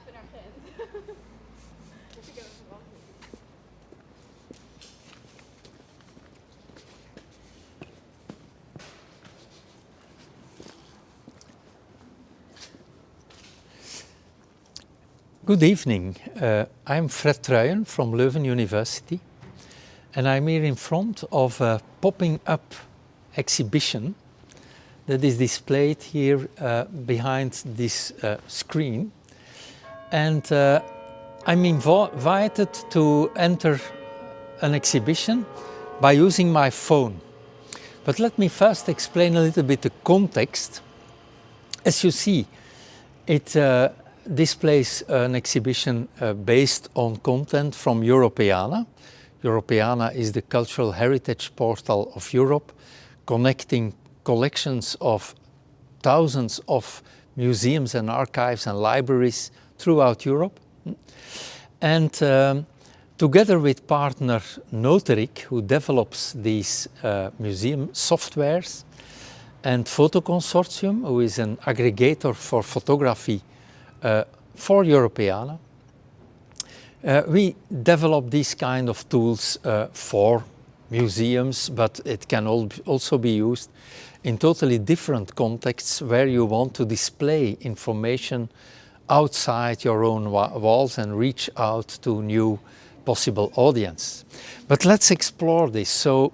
in our pens. To go as well, please. Good evening. I'm Fred Truijen from Leuven University, and I'm here in front of a popping up exhibition that is displayed here behind this screen. And I'm invited to enter an exhibition by using my phone. But let me first explain a little bit the context. As you see, it displays an exhibition based on content from Europeana. Europeana is the cultural heritage portal of Europe, connecting collections of thousands of museums and archives and libraries throughout Europe. And together with partner Noterik, who develops these museum softwares, and Photo Consortium, who is an aggregator for photography for Europeana, we develop these kind of tools for museums, but it can also be used in totally different contexts where you want to display information outside your own walls and reach out to new possible audience. But let's explore this. So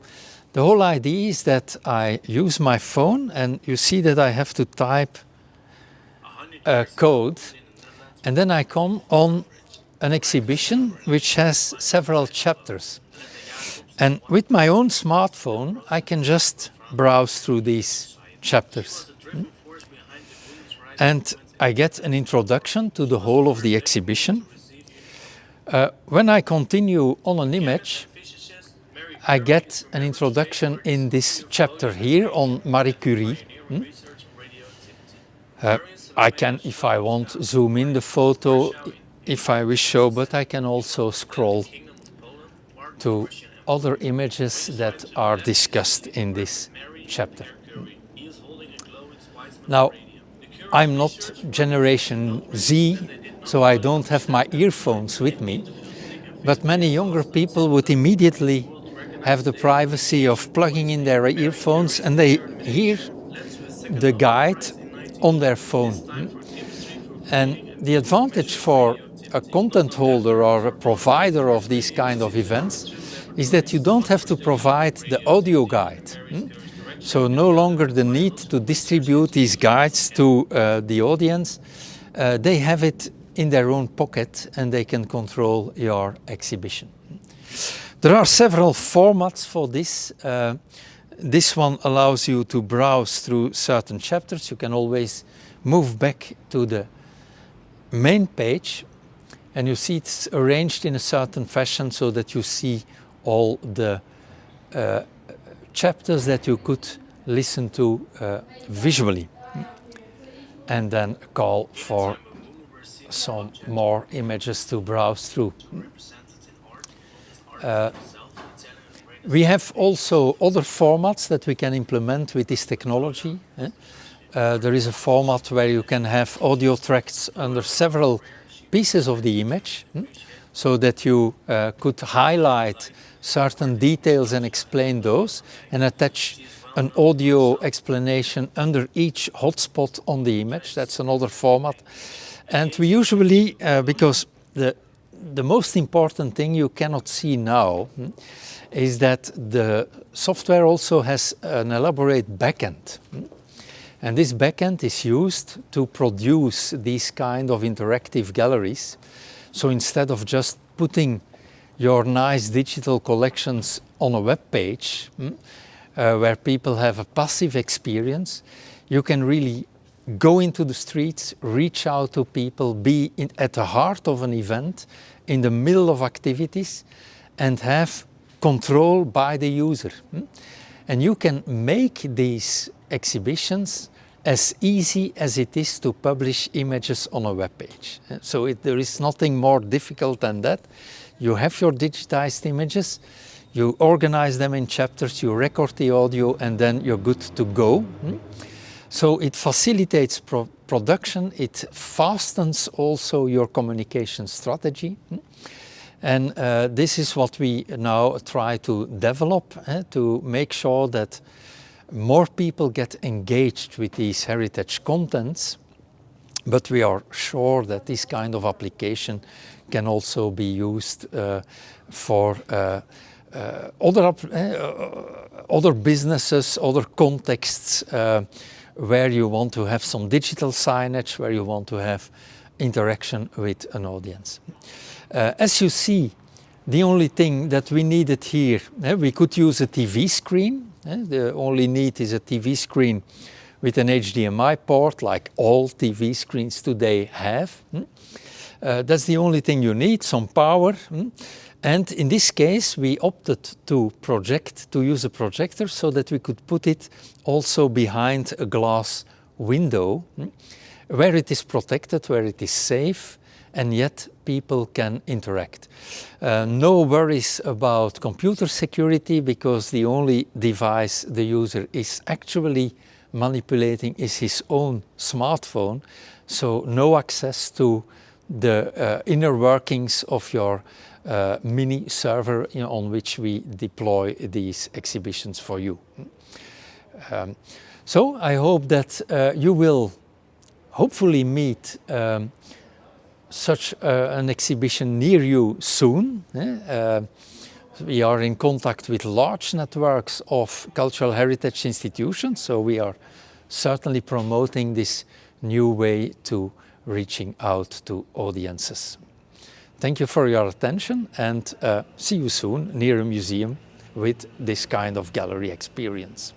the whole idea is that I use my phone, and you see that I have to type a code, and then I come on an exhibition which has several chapters. And with my own smartphone, I can just browse through these chapters. And I get an introduction to the whole of the exhibition. When I continue on an image, I get an introduction in this chapter here on Marie Curie. I can, if I want, zoom in the photo if I wish so, but I can also scroll to other images that are discussed in this chapter. Now, I'm not Generation Z, so I don't have my earphones with me, but many younger people would immediately have the privacy of plugging in their earphones and they hear the guide on their phone. And the advantage for a content holder or a provider of these kind of events is that you don't have to provide the audio guide. So no longer the need to distribute these guides to the audience. They have it in their own pocket and they can control your exhibition. There are several formats for this. This one allows you to browse through certain chapters. You can always move back to the main page, and you see it's arranged in a certain fashion so that you see all the chapters that you could listen to visually. And then a call for some more images to browse through. We have also other formats that we can implement with this technology. There is a format where you can have audio tracks under several pieces of the image, so that you could highlight certain details and explain those, and attach an audio explanation under each hotspot on the image. That's another format. And we usually, because the most important thing you cannot see now is that the software also has an elaborate backend. And this backend is used to produce these kind of interactive galleries. So instead of just putting your nice digital collections on a web page, where people have a passive experience, you can really go into the streets, reach out to people, be at the heart of an event, in the middle of activities, and have control by the user. And you can make these exhibitions as easy as it is to publish images on a web page. So there is nothing more difficult than that. You have your digitized images, you organize them in chapters, you record the audio, and then you're good to go. So it facilitates production, it fastens also your communication strategy. And this is what we now try to develop to make sure that more people get engaged with these heritage contents. But we are sure that this kind of application can also be used for other businesses, other contexts where you want to have some digital signage, where you want to have interaction with an audience. As you see, the only thing that we needed here, we could use a TV screen. The only need is a TV screen with an HDMI port, like all TV screens today have. That's the only thing you need, some power. And in this case, we opted to use a projector so that we could put it also behind a glass window, where it is protected, where it is safe, and yet people can interact. No worries about computer security, because the only device the user is actually manipulating is his own smartphone, so no access to the inner workings of your mini server on which we deploy these exhibitions for you. So I hope that you will hopefully meet such an exhibition near you soon. We are in contact with large networks of cultural heritage institutions, so we are certainly promoting this new way to reaching out to audiences. Thank you for your attention, and see you soon near a museum with this kind of gallery experience.